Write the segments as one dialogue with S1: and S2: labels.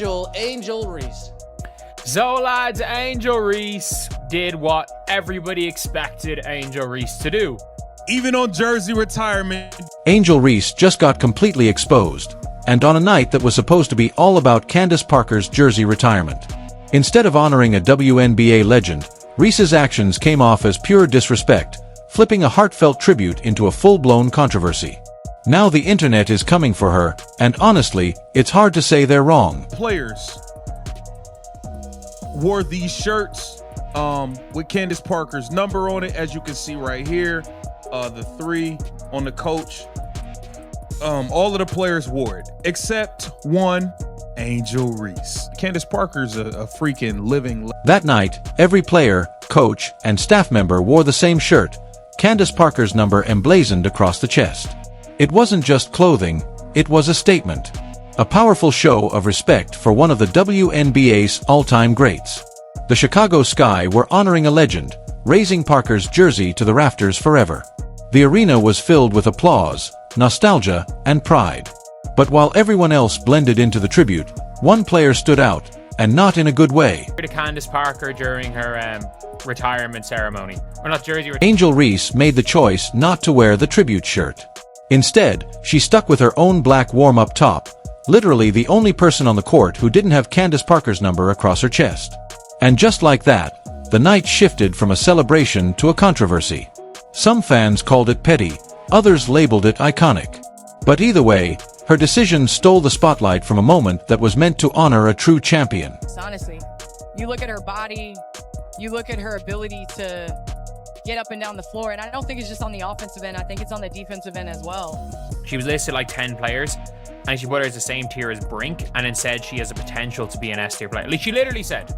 S1: Angel Reese.
S2: So lads, Angel Reese did what everybody expected Angel Reese to do.
S3: Even on jersey retirement,
S4: Angel Reese just got completely exposed, and on a night that was supposed to be all about Candace Parker's jersey retirement. Instead of honoring a WNBA legend, Reese's actions came off as pure disrespect, flipping a heartfelt tribute into a full-blown controversy. Now the internet is coming for her, and honestly, it's hard to say they're wrong.
S3: players wore these shirts with Candace Parker's number on it, as you can see right here. The 3 on the coach. All of the players wore it, except one, Angel Reese. Candace Parker's a freaking living.
S4: That night, every player, coach, and staff member wore the same shirt, Candace Parker's number emblazoned across the chest. It wasn't just clothing, it was a statement. A powerful show of respect for one of the WNBA's all-time greats. The Chicago Sky were honoring a legend, raising Parker's jersey to the rafters forever. The arena was filled with applause, nostalgia, and pride. But while everyone else blended into the tribute, one player stood out, and not in a good way.
S2: To Candace Parker during her retirement ceremony. Or not jersey.
S4: Angel Reese made the choice not to wear the tribute shirt. Instead, she stuck with her own black warm-up top, literally the only person on the court who didn't have Candace Parker's number across her chest. And just like that, the night shifted from a celebration to a controversy. Some fans called it petty, others labeled it iconic. But either way, her decision stole the spotlight from a moment that was meant to honor a true champion.
S5: Honestly, you look at her body, you look at her ability to get up and down the floor, and I don't think it's just on the offensive end, I think it's on the defensive end as well.
S2: She was listed like 10 players, and she put her as the same tier as Brink, and then said she has a potential to be an S tier player. Like she literally said,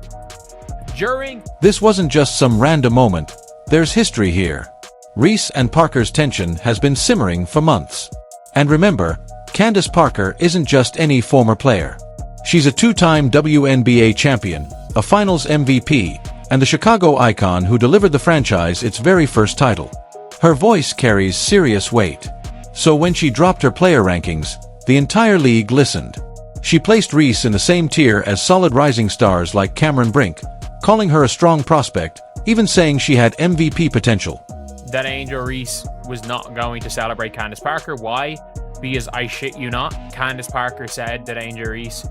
S2: during...
S4: This wasn't just some random moment, there's history here. Reese and Parker's tension has been simmering for months. And remember, Candace Parker isn't just any former player. She's a 2-time WNBA champion, a finals MVP, and the Chicago icon who delivered the franchise its very first title. Her voice carries serious weight. So when she dropped her player rankings, the entire league listened. She placed Reese in the same tier as solid rising stars like Cameron Brink, calling her a strong prospect, even saying she had MVP potential.
S2: That Angel Reese was not going to celebrate Candace Parker. Why? Because I shit you not, Candace Parker said that Angel Reese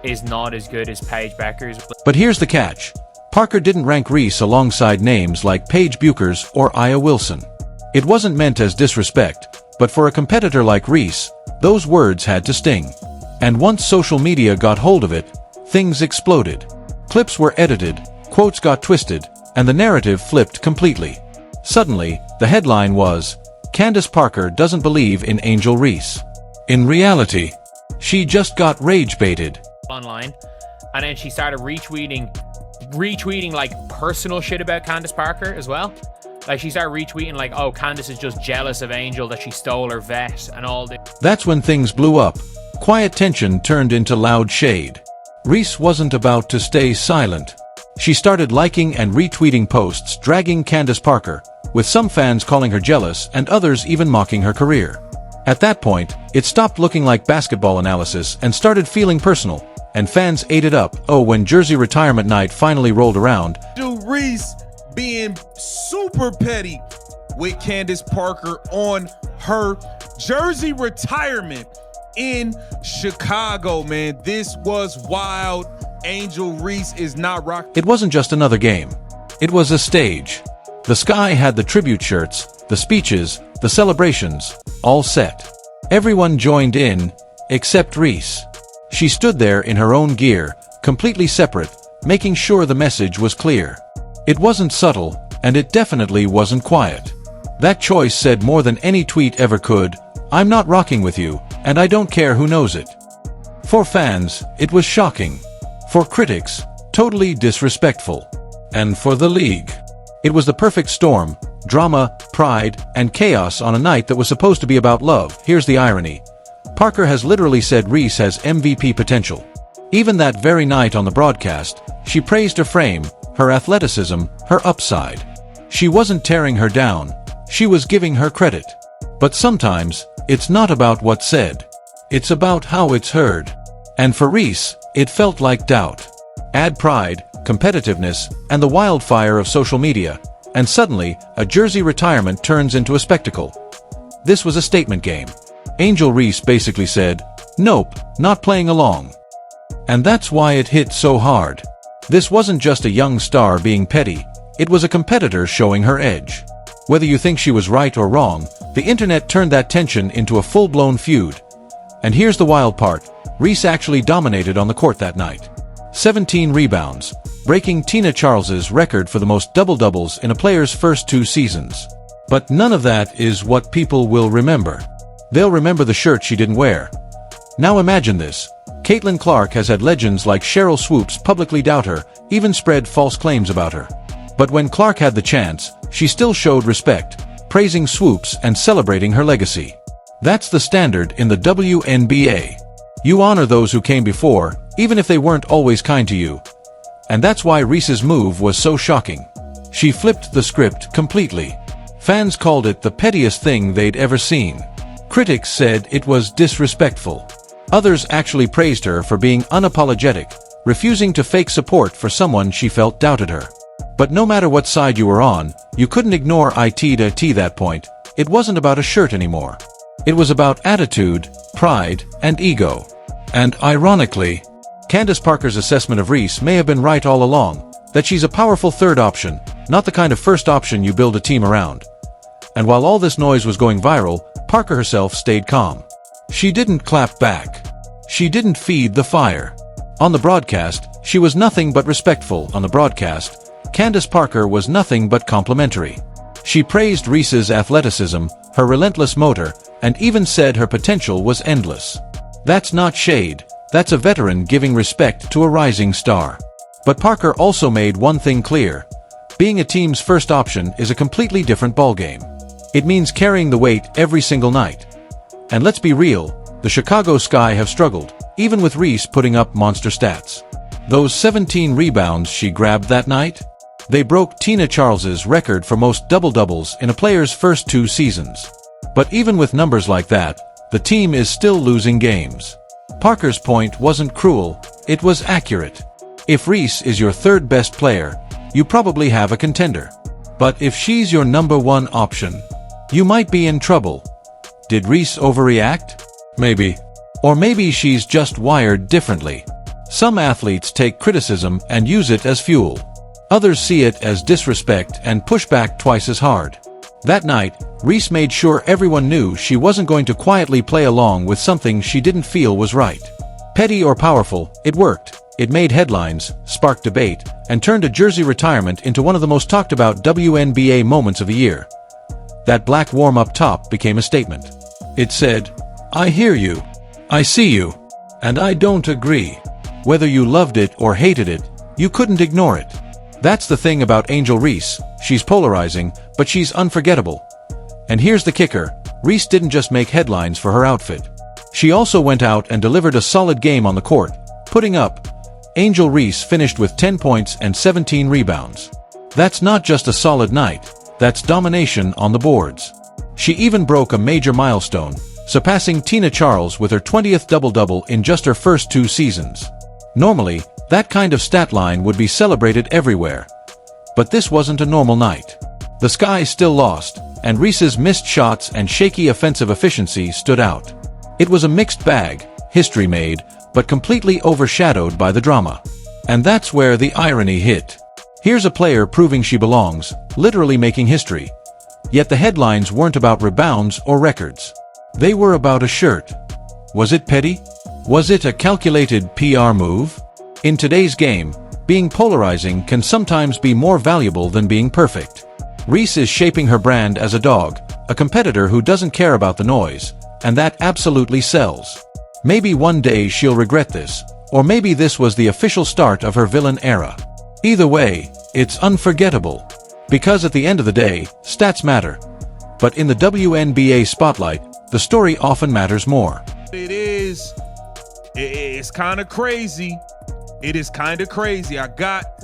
S2: is not as good as Paige Beckers.
S4: But here's the catch. Parker didn't rank Reese alongside names like Paige Buchers or Aya Wilson. It wasn't meant as disrespect, but for a competitor like Reese, those words had to sting. And once social media got hold of it, things exploded. Clips were edited, quotes got twisted, and the narrative flipped completely. Suddenly, the headline was, Candace Parker doesn't believe in Angel Reese. In reality, she just got rage-baited.
S2: Online, and then she started retweeting like personal shit about Candace Parker as well. Like she started retweeting like, oh, Candace is just jealous of Angel that she stole her vet and all this.
S4: That's when things blew up. Quiet tension turned into loud shade. Reese wasn't about to stay silent. She started liking and retweeting posts dragging Candace Parker, with some fans calling her jealous and others even mocking her career. At that point, it stopped looking like basketball analysis and started feeling personal, and fans ate it up. Oh, when jersey retirement night finally rolled around,
S3: Reese being super petty with Candace Parker on her jersey retirement in Chicago, man. This was wild. Angel Reese is not rocking.
S4: It wasn't just another game. It was a stage. The Sky had the tribute shirts, the speeches, the celebrations, all set. Everyone joined in, except Reese. She stood there in her own gear, completely separate, making sure the message was clear. It wasn't subtle, and it definitely wasn't quiet. That choice said more than any tweet ever could, I'm not rocking with you, and I don't care who knows it. For fans, it was shocking. For critics, totally disrespectful. And for the league, it was the perfect storm, drama, pride, and chaos on a night that was supposed to be about love. Here's the irony. Parker has literally said Reese has MVP potential. Even that very night on the broadcast, she praised her frame, her athleticism, her upside. She wasn't tearing her down, she was giving her credit. But sometimes, it's not about what's said. It's about how it's heard. And for Reese, It felt like doubt. Add pride, competitiveness, and the wildfire of social media, and suddenly, a jersey retirement turns into a spectacle. This was a statement game. Angel Reese basically said, "Nope, not playing along." And that's why it hit so hard. This wasn't just a young star being petty, it was a competitor showing her edge. Whether you think she was right or wrong, the internet turned that tension into a full-blown feud. And here's the wild part, Reese actually dominated on the court that night. 17 rebounds, breaking Tina Charles's record for the most double-doubles in a player's first 2 seasons. But none of that is what people will remember. They'll remember the shirt she didn't wear. Now imagine this. Caitlin Clark has had legends like Cheryl Swoops publicly doubt her, even spread false claims about her. But when Clark had the chance, she still showed respect, praising Swoops and celebrating her legacy. That's the standard in the WNBA. You honor those who came before, even if they weren't always kind to you. And that's why Reese's move was so shocking. She flipped the script completely. Fans called it the pettiest thing they'd ever seen. Critics said it was disrespectful. Others actually praised her for being unapologetic, refusing to fake support for someone she felt doubted her. But no matter what side you were on, you couldn't ignore that point. It wasn't about a shirt anymore. It was about attitude, pride, and ego. And ironically, Candace Parker's assessment of Reese may have been right all along, that she's a powerful third option, not the kind of first option you build a team around. And while all this noise was going viral, Parker herself stayed calm. She didn't clap back. She didn't feed the fire. On the broadcast, she was nothing but respectful. On the broadcast, Candace Parker was nothing but complimentary. She praised Reese's athleticism, her relentless motor, and even said her potential was endless. That's not shade, that's a veteran giving respect to a rising star. But Parker also made one thing clear. Being a team's first option is a completely different ballgame. It means carrying the weight every single night. And let's be real, the Chicago Sky have struggled, even with Reese putting up monster stats. Those 17 rebounds she grabbed that night? They broke Tina Charles's record for most double-doubles in a player's first 2 seasons. But even with numbers like that, the team is still losing games. Parker's point wasn't cruel, it was accurate. If Reese is your third best player, you probably have a contender. But if she's your number 1 option, you might be in trouble. Did Reese overreact? Maybe. Or maybe she's just wired differently. Some athletes take criticism and use it as fuel. Others see it as disrespect and push back twice as hard. That night, Reese made sure everyone knew she wasn't going to quietly play along with something she didn't feel was right. Petty or powerful, it worked. It made headlines, sparked debate, and turned a jersey retirement into one of the most talked about WNBA moments of the year. That black warm-up top became a statement. It said, "I hear you. I see you. And I don't agree." Whether you loved it or hated it, you couldn't ignore it. That's the thing about Angel Reese. She's polarizing, but she's unforgettable. And here's the kicker. Reese didn't just make headlines for her outfit. She also went out and delivered a solid game on the court, putting up. Angel Reese finished with 10 points and 17 rebounds. That's not just a solid night. That's domination on the boards. She even broke a major milestone, surpassing Tina Charles with her 20th double-double in just her first 2 seasons. Normally, that kind of stat line would be celebrated everywhere. But this wasn't a normal night. The Sky still lost, and Reese's missed shots and shaky offensive efficiency stood out. It was a mixed bag, history made, but completely overshadowed by the drama. And that's where the irony hit. Here's a player proving she belongs, literally making history. Yet the headlines weren't about rebounds or records. They were about a shirt. Was it petty? Was it a calculated PR move? In today's game, being polarizing can sometimes be more valuable than being perfect. Reese is shaping her brand as a dog, a competitor who doesn't care about the noise, and that absolutely sells. Maybe one day she'll regret this, or maybe this was the official start of her villain era. Either way, it's unforgettable. Because at the end of the day, stats matter. But in the WNBA spotlight, the story often matters more.
S3: It's kind of crazy. It is kind of crazy. I got